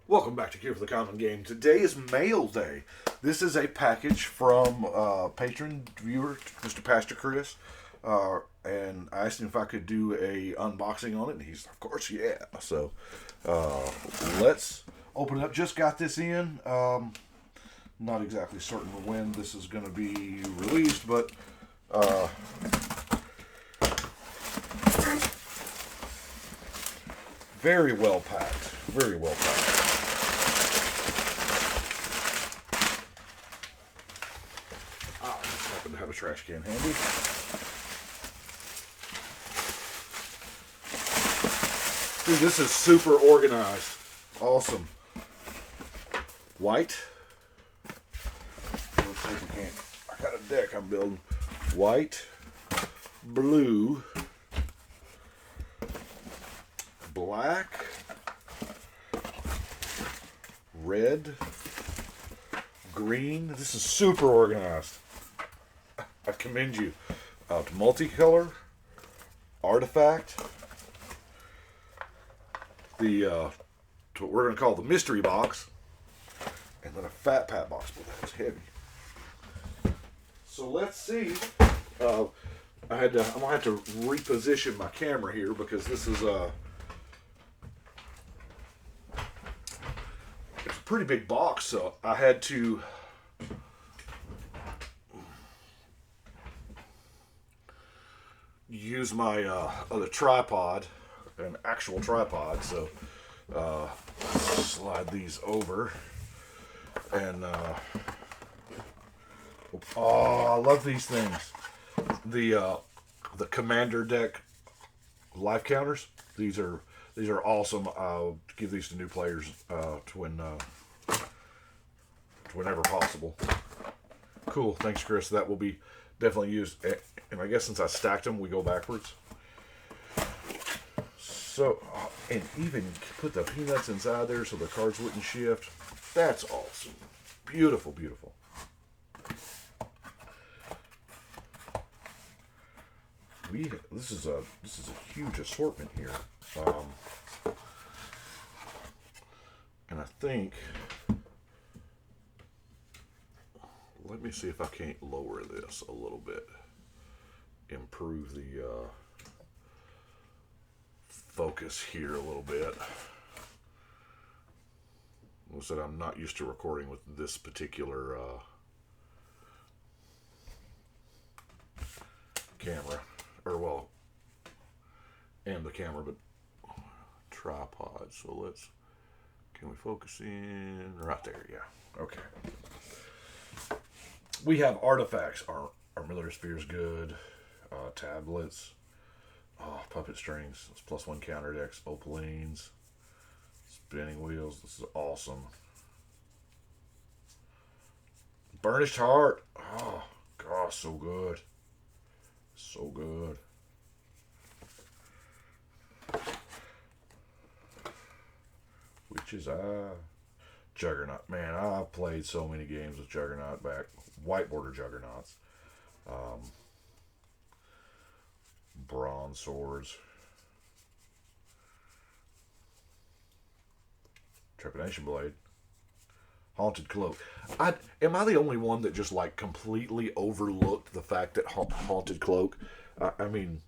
Welcome back to Cure for the Common Game. Today is Mail Day. This is a package from patron viewer, Mr. Pastor Chris. And I asked him if I could do a unboxing on it, and he's, of course, yeah. So, let's open it up. Just got this in. Not exactly certain when this is going to be released, but very well packed. Very well packed. To have a trash can handy. Dude, this is super organized. Awesome. White. Let's see if we can. I got a deck I'm building. White, blue, black, red, green. This is super organized. I commend you to multicolor, artifact, what we're going to call the mystery box, and then a fat pat box, but that's heavy. So let's see. I'm going to have to reposition my camera here because this is it's a pretty big box, so I had to use my other tripod, an actual tripod, so slide these over, and I love these things. The commander deck life counters. These are awesome. I'll give these to new players whenever possible. Cool, thanks, Chris. That will be definitely used. And I guess since I stacked them, we go backwards. So, and even put the peanuts inside there so the cards wouldn't shift. That's awesome. Beautiful, beautiful. This is a huge assortment here. And I think, let me see if I can't lower this a little bit. Improve the focus here a little bit. I said I'm not used to recording with this particular camera, and the camera, but tripod. So can we focus in right there? Yeah. Okay. We have artifacts. Our military sphere is good. Tablets, puppet strings, +1 counter decks, opalines, spinning wheels. This is awesome. Burnished heart. Oh gosh, so good, so good. Witch's Eye, Juggernaut. Man, I've played so many games with Juggernaut back. White border Juggernauts. Bronze swords, trepidation blade, haunted cloak. Am I the only one that just like completely overlooked the fact that haunted cloak? I mean,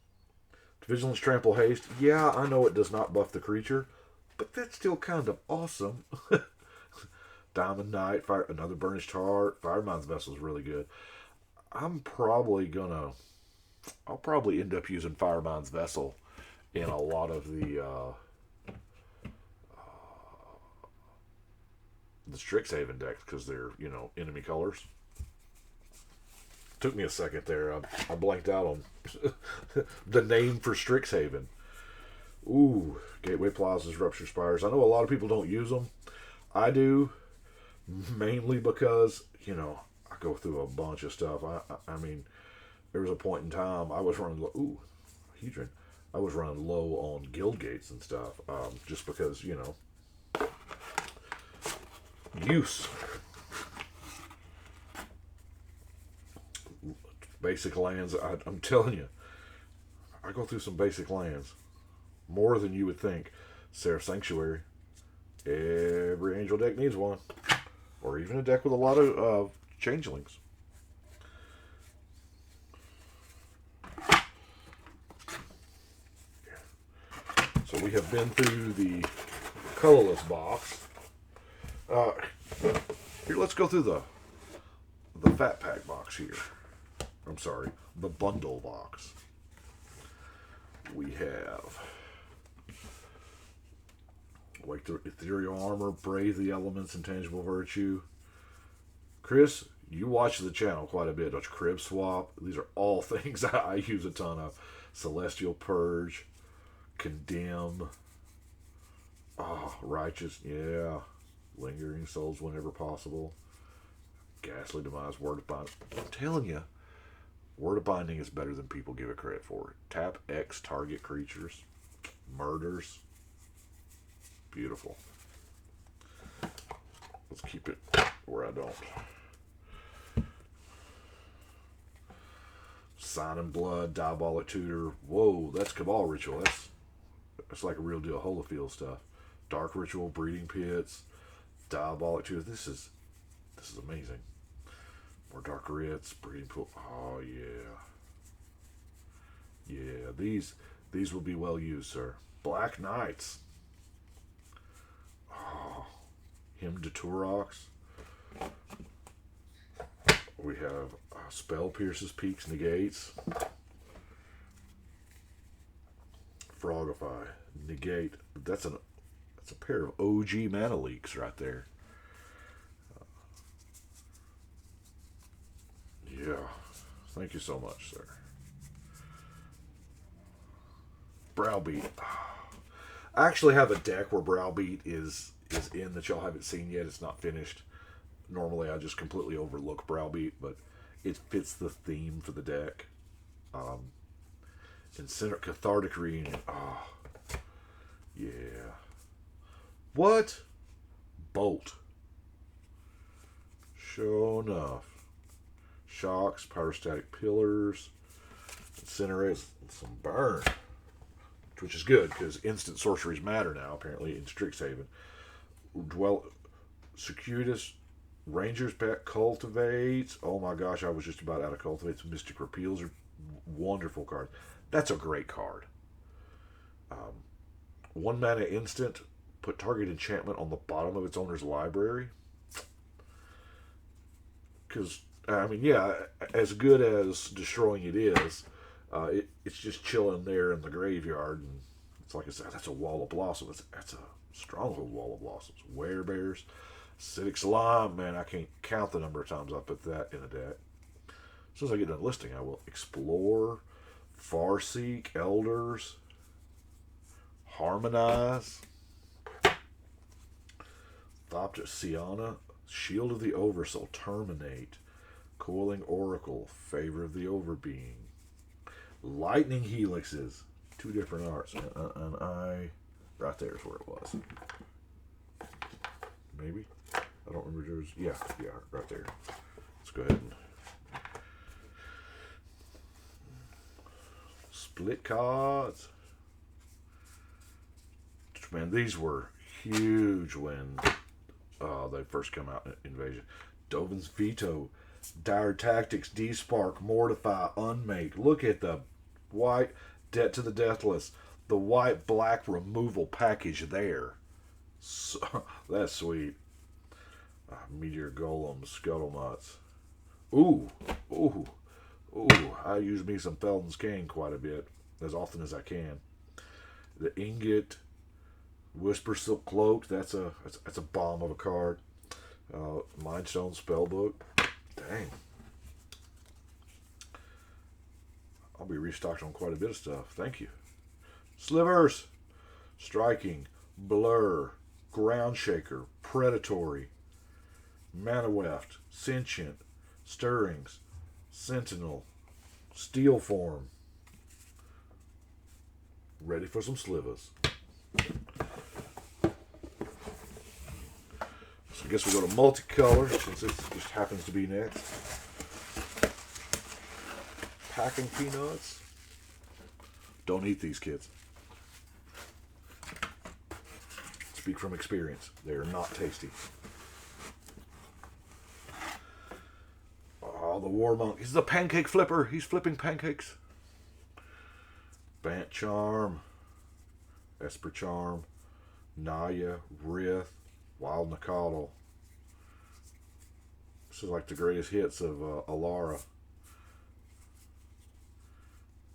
vigilance, trample, haste. Yeah, I know it does not buff the creature, but that's still kind of awesome. Diamond Knight, another burnished heart. Firemind's Vessel is really good. I'll probably end up using Firemind's Vessel in a lot of the Strixhaven decks because they're, enemy colors. Took me a second there. I blanked out on the name for Strixhaven. Ooh, Gateway Plazas, Rupture Spires. I know a lot of people don't use them. I do, mainly because, I go through a bunch of stuff. I mean, there was a point in time I was running low. Ooh, Hedron. I was running low on guild gates and stuff, just because, use. Basic lands. I'm telling you, I go through some basic lands, more than you would think. Seraph Sanctuary, Every Angel deck needs one. Or even a deck with a lot of changelings. So we have been through the colorless box. Here, let's go through the fat pack box here. I'm sorry, the bundle box. We have Wake the Ethereal Armor, Brave the Elements, Intangible Virtue. Chris, you watch the channel quite a bit, don't you? Crib Swap. These are all things I use a ton of. Celestial Purge, Condemn. Oh, Righteous, yeah. Lingering Souls whenever possible. Ghastly Demise, Word of Binding. I'm telling you, Word of Binding is better than people give it credit for. Tap X target creatures. Murders. Beautiful. Let's keep it where I don't. Sign in Blood, Diabolic Tutor. Whoa, that's Cabal Ritual. That's like a real deal Holyfield stuff. Dark Ritual, Breeding Pits, Diabolic Tutor. This is amazing. More Dark Rits, Breeding Pool. Oh yeah. Yeah, these will be well used, sir. Black Knights. Oh, Hymn to Turox. We have Spell Pierces, Peaks, Negates. Frogify, Negate. That's a pair of OG mana leaks right there. Yeah, thank you so much, sir. Browbeat. I actually have a deck where Browbeat is in that y'all haven't seen yet. It's not finished. Normally, I just completely overlook Browbeat, but it fits the theme for the deck. Incinerate, Cathartic Reunion. Oh, yeah. What? Bolt. Sure enough. Shocks, Pyrostatic Pillars, Incinerate, some Burn. Which is good, because instant sorceries matter now, apparently, in Strixhaven. Circuitous, Ranger's Pet, Cultivates. Oh my gosh, I was just about out of Cultivates. Mystic Repeals are wonderful cards. That's a great card. 1 mana instant, put target enchantment on the bottom of its owner's library. Because, I mean, yeah, as good as destroying it is, it's just chilling there in the graveyard. And it's like I said, that's a Wall of Blossoms. That's a stronghold Wall of Blossoms. Werebears, Acidic Slime. Man, I can't count the number of times I put that in a deck. As soon as I get done listing, I will Explore, Farseek, Elders, Harmonize, Thopter, Siana, Shield of the Oversoul, Terminate, Coiling Oracle, Favor of the Overbeing, Lightning Helixes, 2 different arts, and right there is where it was. Maybe? I don't remember yours. Yeah, right there. Let's go ahead and split cards. Man, these were huge when they first come out in Invasion. Dovin's Veto, Dire Tactics, D-Spark, Mortify, Unmake. Look at the white Debt to the Deathless. The white-black removal package there. So, that's sweet. Meteor Golem, Scuttlemutts. Ooh. I use me some Felden's Cane quite a bit, as often as I can. The Ingot, Whisper Silk Cloak. That's a bomb of a card. Mindstone Spellbook. Dang. I'll be restocked on quite a bit of stuff. Thank you. Slivers. Striking. Blur. Ground Shaker. Predatory. Mana Weft. Sentient. Stirrings. Sentinel. Steel Form. Ready for some slivers. So I guess we'll go to multicolor, since it just happens to be next. Packing Peanuts. Don't eat these, kids. speak from experience. They are not tasty. Oh, the War Monk. He's the pancake flipper. He's flipping pancakes. Bant Charm. Esper Charm. Naya. Rith. Wild Nacatl. This is like the greatest hits of Alara.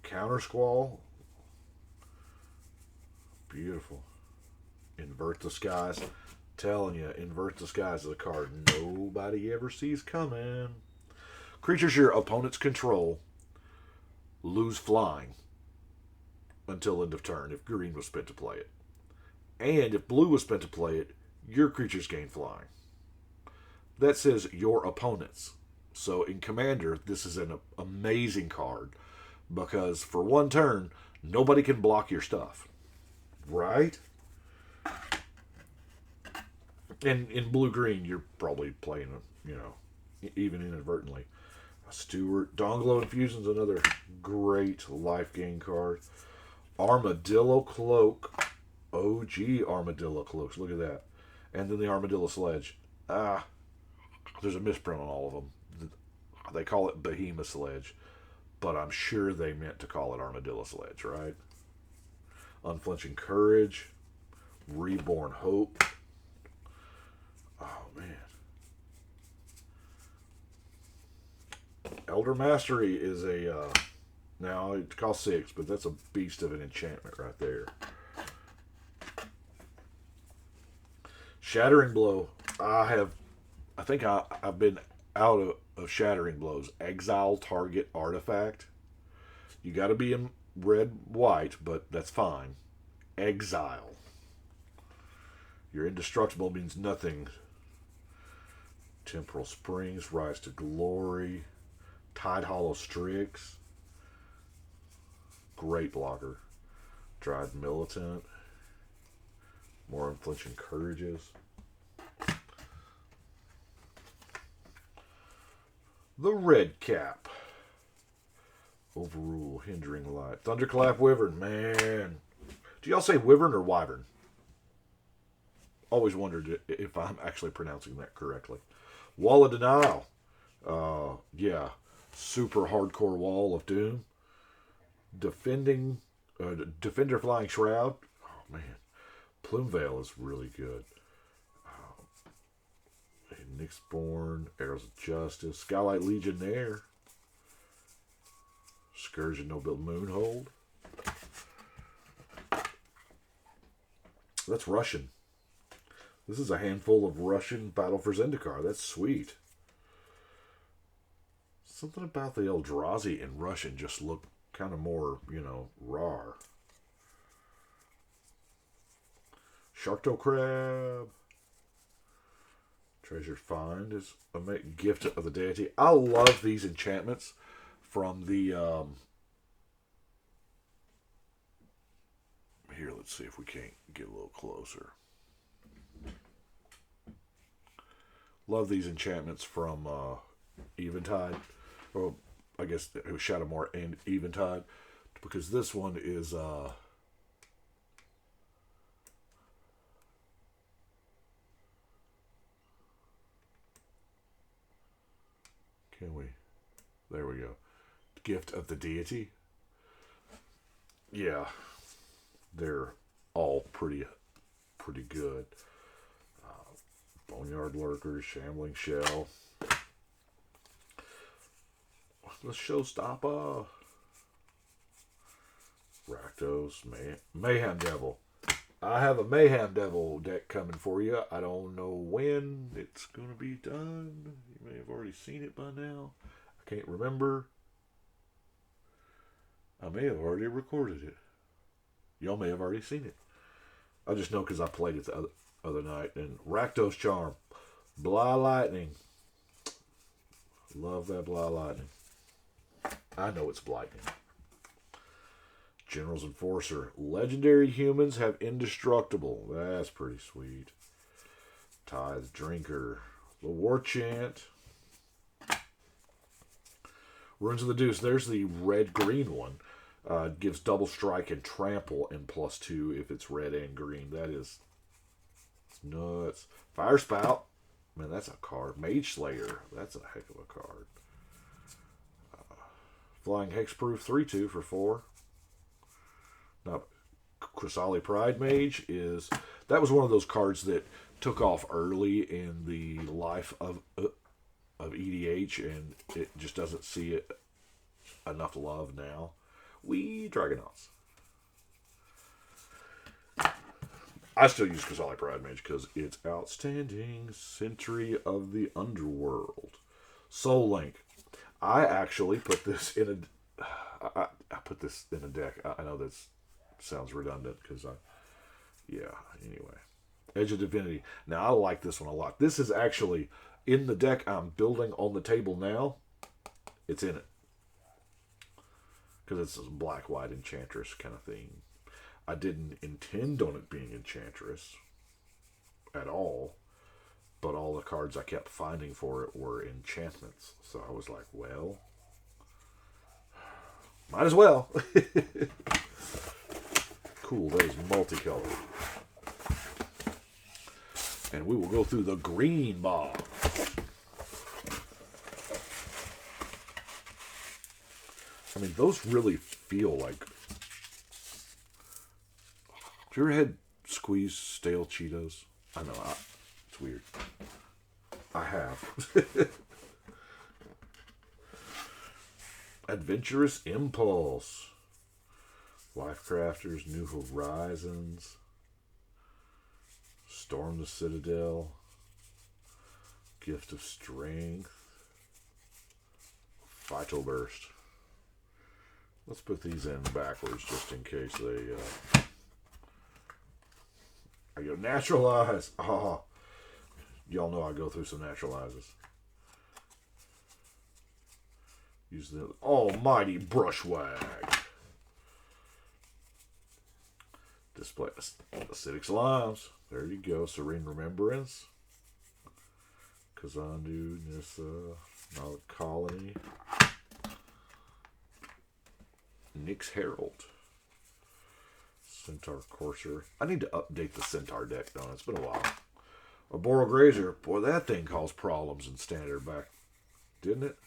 Counter Squall. Beautiful. Invert the Skies. Telling you, Invert the Skies is a card nobody ever sees coming. Creatures your opponents control lose flying until end of turn if green was spent to play it. And if blue was spent to play it, your creatures gain flying. That says your opponents. So in Commander, this is an amazing card because for one turn, nobody can block your stuff. Right? And in blue-green, you're probably playing, even inadvertently. Stewart. Dawn-Glow Infusion's another great life gain card. Armadillo Cloak. OG Armadillo Cloaks. Look at that. And then the Armadillo Sledge. There's a misprint on all of them. They call it Behemoth Sledge. But I'm sure they meant to call it Armadillo Sledge, right? Unflinching Courage. Reborn Hope. Oh, man. Elder Mastery is a... now, it costs 6, but that's a beast of an enchantment right there. Shattering Blow. I think I've been out of Shattering Blows. Exile target artifact. You got to be in red-white, but that's fine. Exile. Your indestructible means nothing. Temporal Springs, Rise to Glory. Tide Hollow Strix. Great blocker. Dried Militant. More Unflinching Courages. The Red Cap. Overrule, Hindering Light. Thunderclap Wyvern, man. Do y'all say Wyvern or Wyvern? Always wondered if I'm actually pronouncing that correctly. Wall of Denial. Yeah. Super hardcore Wall of Doom. Defender Flying Shroud. Oh, man. Plume Veil is really good. Nyxborn, Arrows of Justice, Skylight Legionnaire, Scourge and Noble Moonhold. That's Russian. This is a handful of Russian Battle for Zendikar. That's sweet. Something about the Eldrazi in Russian just looked kind of more, rar. Sharktail Crab. Treasure Find is a gift of the deity. I love these enchantments from the... Here, let's see if we can't get a little closer. Love these enchantments from Eventide. Well, I guess it was Shadowmoor and Eventide. Because this one is... Can we? There we go. Gift of the Deity. Yeah. They're all pretty good. Boneyard Lurkers, Shambling Shell. Let's Showstopper. Rakdos, Mayhem Devil. I have a Mayhem Devil deck coming for you. I don't know when it's going to be done. You may have already seen it by now. I can't remember. I may have already recorded it. Y'all may have already seen it. I just know because I played it the other night. And Rakdos Charm. Bly Lightning. Love that Bly Lightning. I know it's Lightning. General's Enforcer. Legendary humans have indestructible. That's pretty sweet. Tithe Drinker. The War Chant. Runes of the Deuce. There's the red-green one. Gives double strike and trample and +2 if it's red and green. That is nuts. Fire Spout. Man, that's a card. Mage Slayer. That's a heck of a card. Flying Hexproof 3/2 for 4. Now, Chrysali Pride Mage is... That was one of those cards that took off early in the life of EDH, and it just doesn't see it enough love now. Wee Dragonauts. I still use Chrysali Pride Mage because it's outstanding. Sentry of the Underworld. Soul Link. I actually put this in a... I put this in a deck. I know that sounds redundant because anyway. Edge of Divinity. Now, I like this one a lot. This is actually in the deck I'm building on the table now. It's in it. Because it's a black-white Enchantress kind of thing. I didn't intend on it being Enchantress at all, but all the cards I kept finding for it were Enchantments. So I was like, well, might as well. Cool, that is multicolored. And we will go through the green box. I mean, those really feel like... Have you ever had squeezed stale Cheetos? I know, it's weird. I have. Adventurous Impulse. Lifecrafters, New Horizons. Storm the Citadel. Gift of Strength. Vital Burst. Let's put these in backwards just in case they... I go Naturalize. Oh, y'all know I go through some Naturalizes. Use the almighty Brushwag. Display Acidic Slimes. There you go. Serene Remembrance. Kazandu, Nissa, Nala Colony. Nyx Herald. Centaur Courser. I need to update the Centaur deck, though. It's been a while. A Boral Grazer. Boy, that thing caused problems in Standard back, didn't it?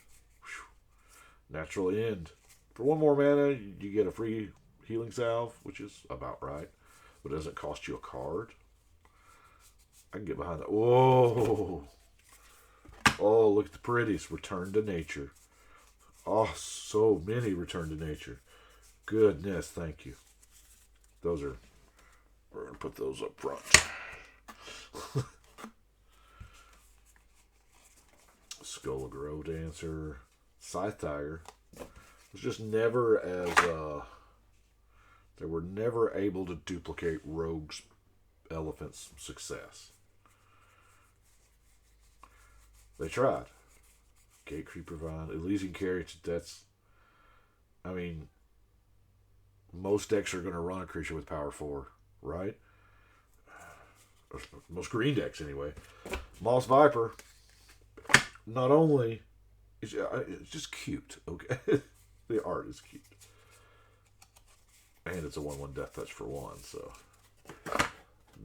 Whew. Natural End. For 1 more mana, you get a free Healing Salve, which is about right. But it doesn't cost you a card. I can get behind that. Whoa! Oh, look at the pretties. Return to Nature. Oh, so many Return to Nature. Goodness, thank you. Those are... We're going to put those up front. Skull of Grow Dancer. Scythe Tiger. Was just never as... They were never able to duplicate Rogue's Elephant's success. They tried. Gatecreeper Vine. Elysian Carriage, that's... I mean... Most decks are going to run a creature with power 4, right? Most green decks, anyway. Moss Viper. Not only... It's just cute, okay? The art is cute. And it's a 1/1 Death Touch for 1, so...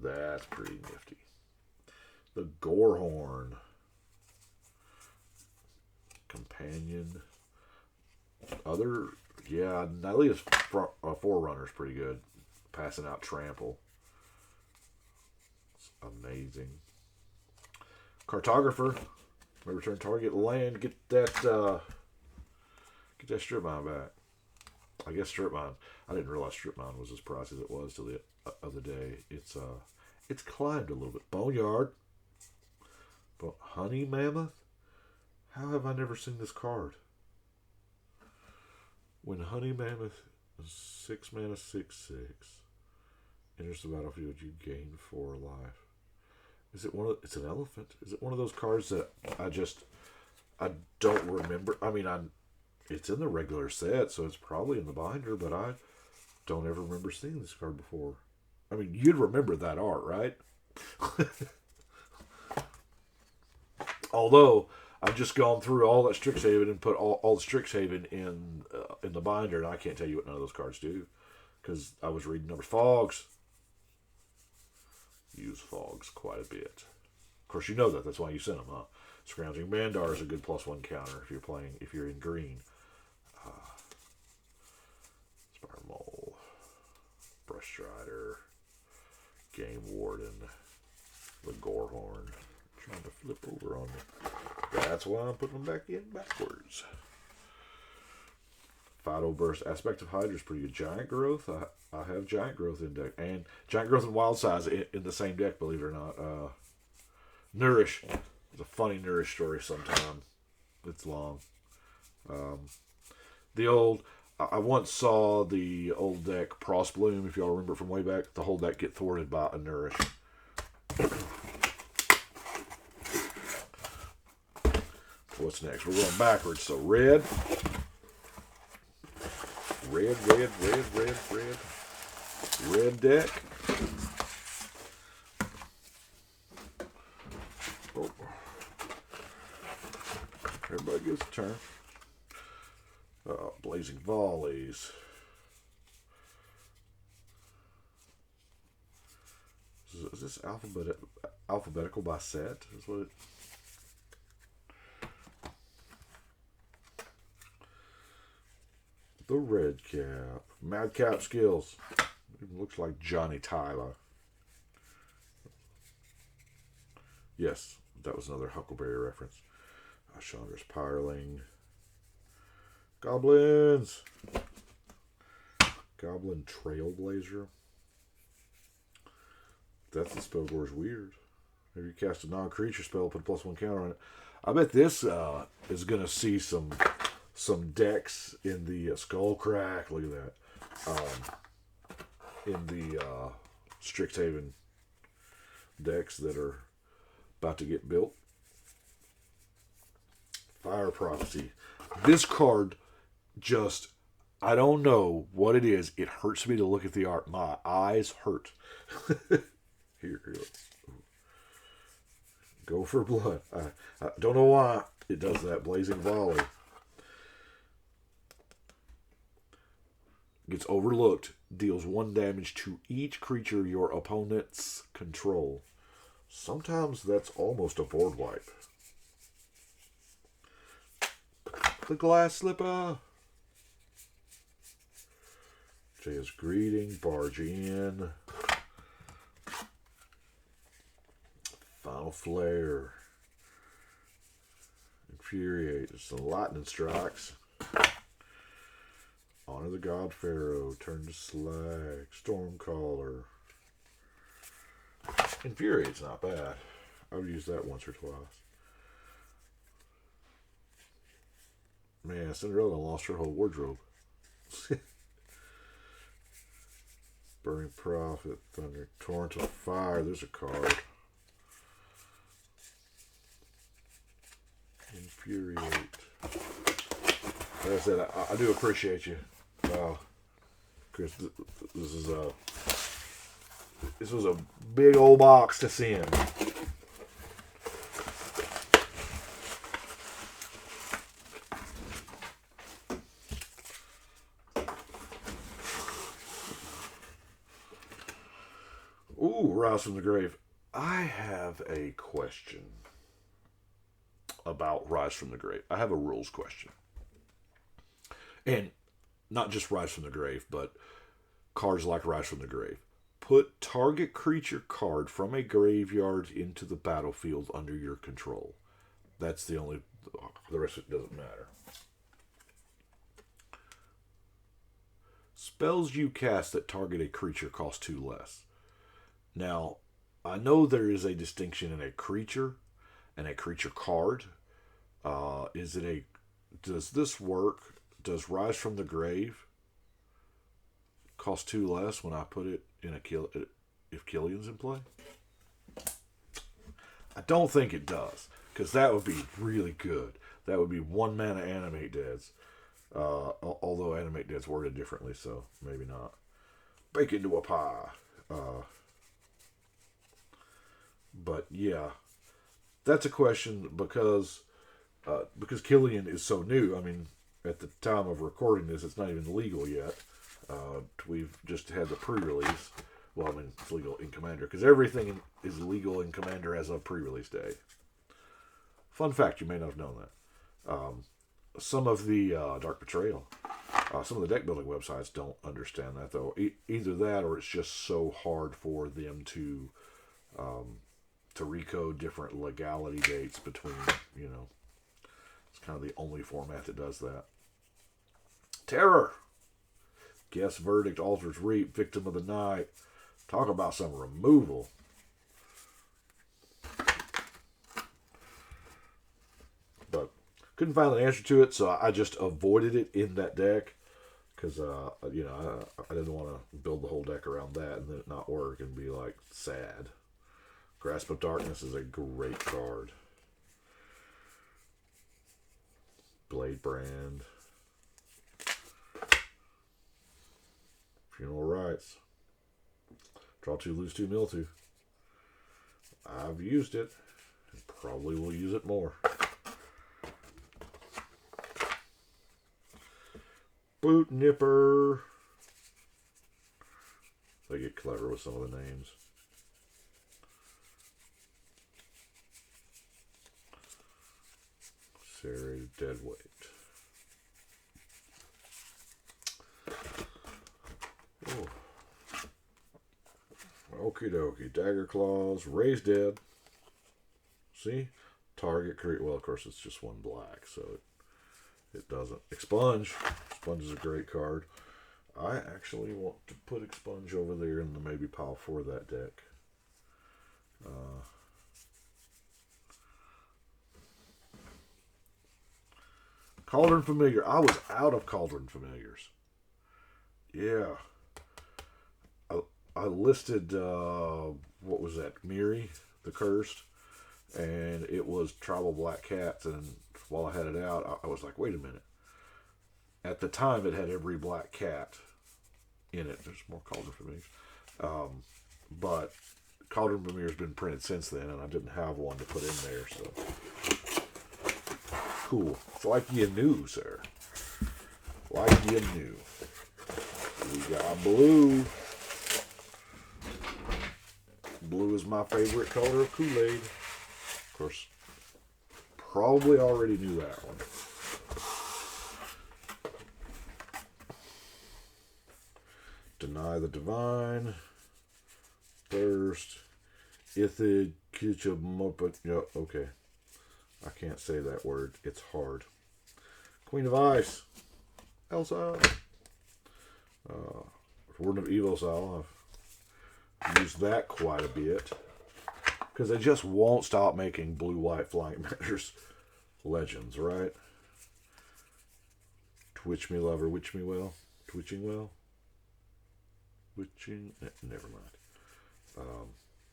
That's pretty nifty. The Gorehorn. Companion. Other... Yeah, Nylea's Forerunner is pretty good. Passing out Trample. It's amazing. Cartographer. May return target land. Get that Strip Mine back. I guess Strip Mine. I didn't realize Strip Mine was as pricey as it was till the other day. It's climbed a little bit. Boneyard. But Honey Mammoth? How have I never seen this card? When Honey Mammoth is 6 mana, 6/6, enters the battlefield, you gain 4 life. Is it it's an elephant? Is it one of those cards that I don't remember? I mean, it's in the regular set, so it's probably in the binder, but I don't ever remember seeing this card before. I mean, you'd remember that art, right? Although... I've just gone through all that Strixhaven and put all the Strixhaven in the binder, and I can't tell you what none of those cards do, because I was reading numbers. Fogs. use fogs quite a bit. Of course, you know that. That's why you sent them, huh? Scrounging Bandar is a good +1 counter if you're in green. Spire Mole, Brush Strider, Game Warden, the Gorehorn. Trying to flip over on me. That's why I'm putting them back in backwards. Fido Burst. Aspect of Hydra is pretty good. Giant Growth. I have Giant Growth in deck. And Giant Growth and Wild Size in the same deck, believe it or not. Nourish. It's a funny Nourish story sometime. It's long. I once saw the old deck Prost Bloom, if y'all remember from way back. The whole deck get thwarted by a Nourish. What's next? We're going backwards. So red. Red deck. Oh. Everybody gets a turn. Blazing Volleys. Is this alphabetical by set? Is what it... The Red Cap. Madcap Skills. It looks like Johnny Tyler. Yes, that was another Huckleberry reference. Chandra's Pyreling. Goblins. Goblin Trailblazer. That's the spell gore's weird. Maybe you cast a non-creature spell, put a +1 counter on it. I bet this is going to see some decks in the Skullcrack. Look at that. In the Strixhaven decks that are about to get built. Fire Prophecy. This card just, I don't know what it is. It hurts me to look at the art. My eyes hurt. Here. Go for blood. I don't know why it does that. Blazing Volley. Gets overlooked. Deals 1 damage to each creature your opponents control. Sometimes that's almost a board wipe. The Glass Slipper. Jay's Greeting. Barge In. Final Flare. Infuriate. Some lightning strikes. Honor the God Pharaoh. Turn to Slag. Stormcaller. Infuriate's not bad. I would use that once or twice. Man, Cinderella lost her whole wardrobe. Burning Prophet. Thunder. Torrent of Fire. There's a card. Infuriate. Like I said, I do appreciate you. Because this was a big old box to send. Ooh, Rise from the Grave. I have a question about Rise from the Grave. I have a rules question. And not just Rise from the Grave, but cards like Rise from the Grave. Put target creature card from a graveyard into the battlefield under your control. That's the only... The rest of it doesn't matter. Spells you cast that target a creature cost 2 less. Now, I know there is a distinction in a creature and a creature card. Does this work? Does Rise from the Grave cost 2 less when I put it in if Killian's in play? I don't think it does, because that would be really good. That would be 1 mana Animate Deads. Although Animate Dead's worded differently, so maybe not. Bake into a pie. But yeah, that's a question because Killian is so new. I mean, at the time of recording this, it's not even legal yet. We've just had the pre-release. Well, I mean, it's legal in Commander, because everything is legal in Commander as of pre-release day. Fun fact, you may not have known that. Some of the Dark Betrayal, some of the deck building websites don't understand that, though. Either that, or it's just so hard for them to recode different legality dates between, it's kind of the only format that does that. Terror! Guess Verdict, Altar's Reap, Victim of the Night. Talk about some removal. But couldn't find an answer to it, so I just avoided it in that deck. Because, I didn't want to build the whole deck around that and then it not work and be, like, sad. Grasp of Darkness is a great card. Blade Brand. Funeral Rites. Draw 2, lose 2, mill 2. I've used it. And probably will use it more. Boot Nipper. They get clever with some of the names. Serrated Deadweight. Oh. Okie dokie. Dagger Claws. Raise Dead. See? Target create. Well, of course, it's just one black, so it doesn't. Expunge. Expunge is a great card. I actually want to put Expunge over there in the maybe pile 4 of that deck. Cauldron Familiar. I was out of Cauldron Familiars. Yeah. I listed, what was that? Miri, the Cursed. And it was Tribal Black Cats. And while I had it out, I was like, wait a minute. At the time, it had every black cat in it. There's more Cauldron Familiars. But Cauldron Familiar has been printed since then, and I didn't have one to put in there, so. Cool. It's like you knew, sir. Like you knew. We got blue. Blue is my favorite color of Kool-Aid. Of course, probably already knew that one. Deny the Divine. Thirst. Ithid. Kitchamopet. Yeah, okay. I can't say that word. It's hard. Queen of Ice. Elsa. Warden of Evil. I've used that quite a bit. Because they just won't stop making blue-white flying matters legends, right? Twitch me lover, witch me well. Twitching well. Witching. Never mind.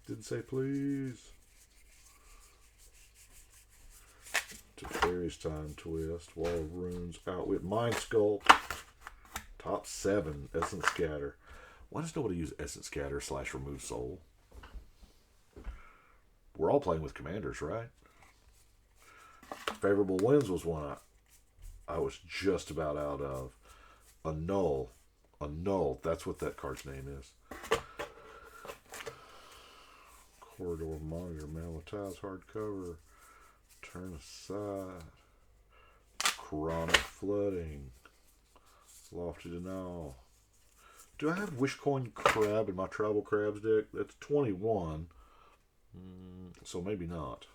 Didn't say please. Teferi's Time Twist. Wall of Runes. Outwit. Mind Sculpt. Top 7. Essence Scatter. Why does nobody use Essence Scatter / Remove Soul? We're all playing with commanders, right? Favorable Winds was one I was just about out of. Annul. Annul. That's what that card's name is. Corridor Monitor. Malatize hardcover. Turn Aside. Chronic Flooding. Lofty Denial. Do I have Wishcoin Crab in my Tribal Crabs deck? That's 21. So maybe not.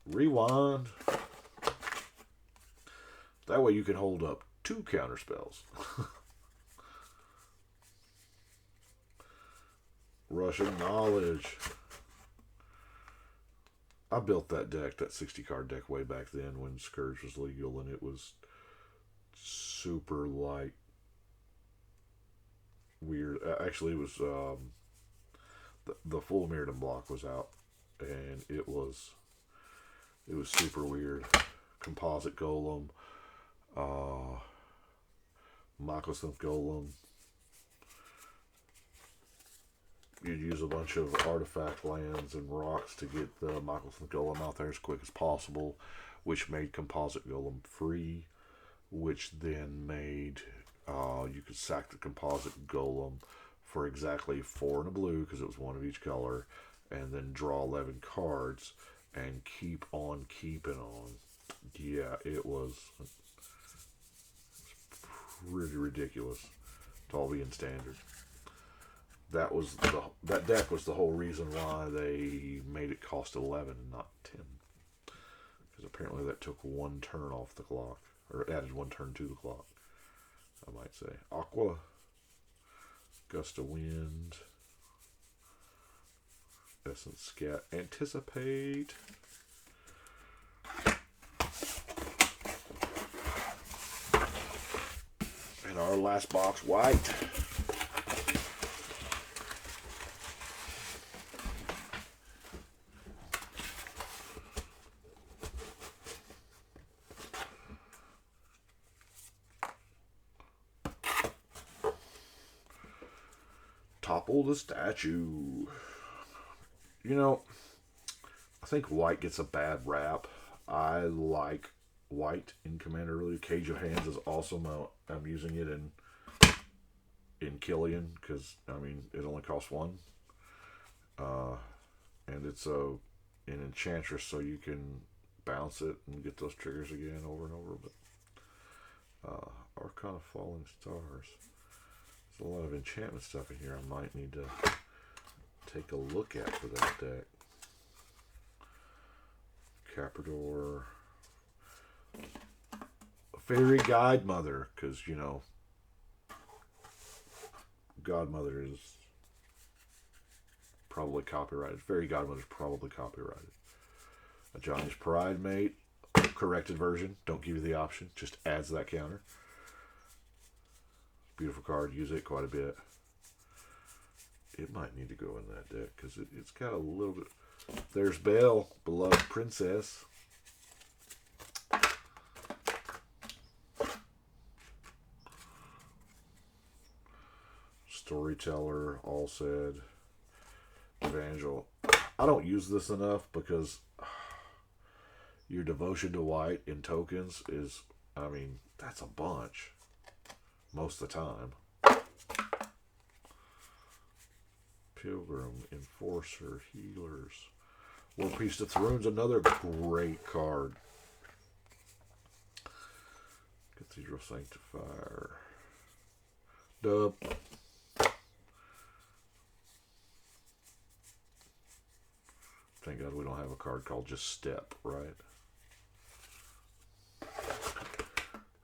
Rewind. That way you can hold up 2 counter spells. Russian Knowledge. I built that deck, that 60 card deck, way back then when Scourge was legal, and it was super like weird. Actually, it was the full Mirrodin block was out, and it was super weird. Composite Golem, Mycosynth Golem. You'd use a bunch of artifact lands and rocks to get the Mycosynth Golem out there as quick as possible, which made Composite Golem free, which then made you could sack the Composite Golem for exactly 4 in a blue, because it was 1 of each color, and then draw 11 cards and keep on keeping on. Yeah, it was pretty ridiculous to all be in standard. That deck was the whole reason why they made it cost 11 and not 10. Because apparently that took 1 turn off the clock, or added 1 turn to the clock, I might say. Aqua, Gust of Wind, Essence Scat, Anticipate. And our last box, white. Topple the Statue. You know, I think white gets a bad rap. I like white in Commander early. Cage of Hands is awesome. I'm using it in Killian because, I mean, it only costs 1. And it's an Enchantress, so you can bounce it and get those triggers again over and over. But Arcana Falling Stars. There's a lot of enchantment stuff in here I might need to take a look at for that deck. Caprador. Fairy Godmother, because, you know, Godmother is probably copyrighted. Fairy Godmother is probably copyrighted. A Johnny's Pride Mate, corrected version. Don't give you the option, just adds that counter. Beautiful card, use it quite a bit. It might need to go in that deck because it's got a little bit. There's Belle, Beloved Princess. Storyteller, All Said, Evangel. I don't use this enough because your devotion to white in tokens is, I mean, that's a bunch most of the time. Pilgrim, Enforcer, Healers. War Priest of Thrones, another great card. Cathedral Sanctifier. Dub. Thank God we don't have a card called just Step, right?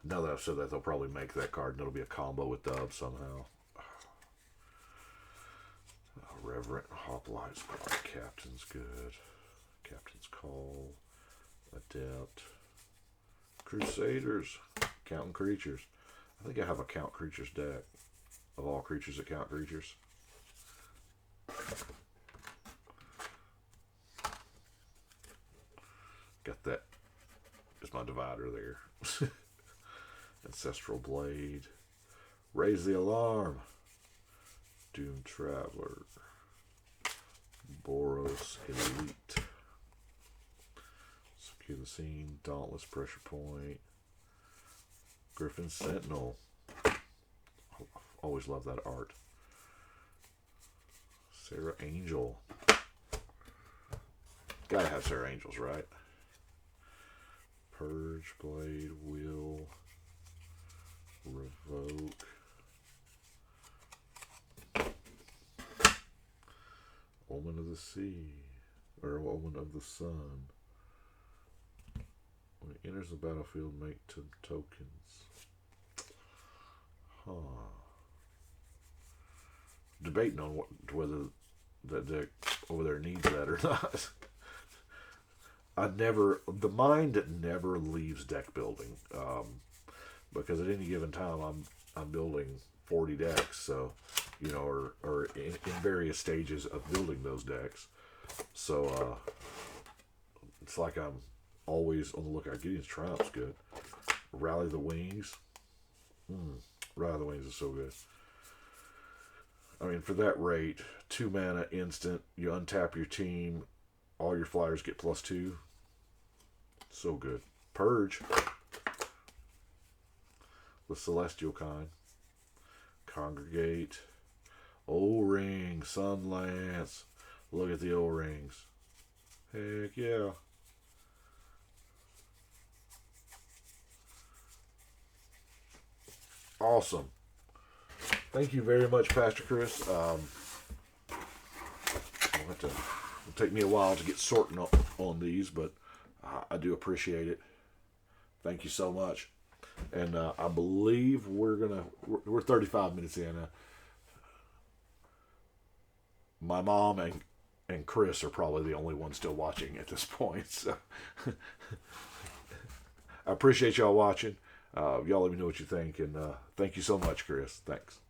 Now that I've said that, they'll probably make that card and it'll be a combo with Dub somehow. Reverent Hoplites card. Captain's good. Captain's Call. Adept. Crusaders. Counting Creatures. I think I have a Count Creatures deck. Of all creatures that count creatures. Got that. There's my divider there. Ancestral Blade. Raise the Alarm. Doom Traveler. Boros Elite. Secure the Scene. Dauntless Pressure Point. Griffin Sentinel. Always love that art. Sarah Angel. Gotta have Sarah Angels, right? Purge, Blade, Will, Revoke. Omen of the Sea, or Omen of the Sun. When it enters the battlefield, make 2 tokens. Huh. Debating on whether that deck over there needs that or not. The mind never leaves deck building, because at any given time I'm building 40 decks, so, you know, or in various stages of building those decks. So it's like I'm always on the lookout. Gideon's Triumph's good. Rally the Wings. Rally the Wings is so good. I mean, for that rate, 2 mana instant, you untap your team, all your flyers get +2. So good. Purge. The Celestial Kind. Congregate. O-ring, Sun Lance. Look at the O-rings. Heck yeah. Awesome. Thank you very much, Pastor Chris. It'll take me a while to get sorting on these, but I do appreciate it. Thank you so much. And I believe we're 35 minutes in. My mom and Chris are probably the only ones still watching at this point. So I appreciate y'all watching. Y'all let me know what you think. And thank you so much, Chris. Thanks.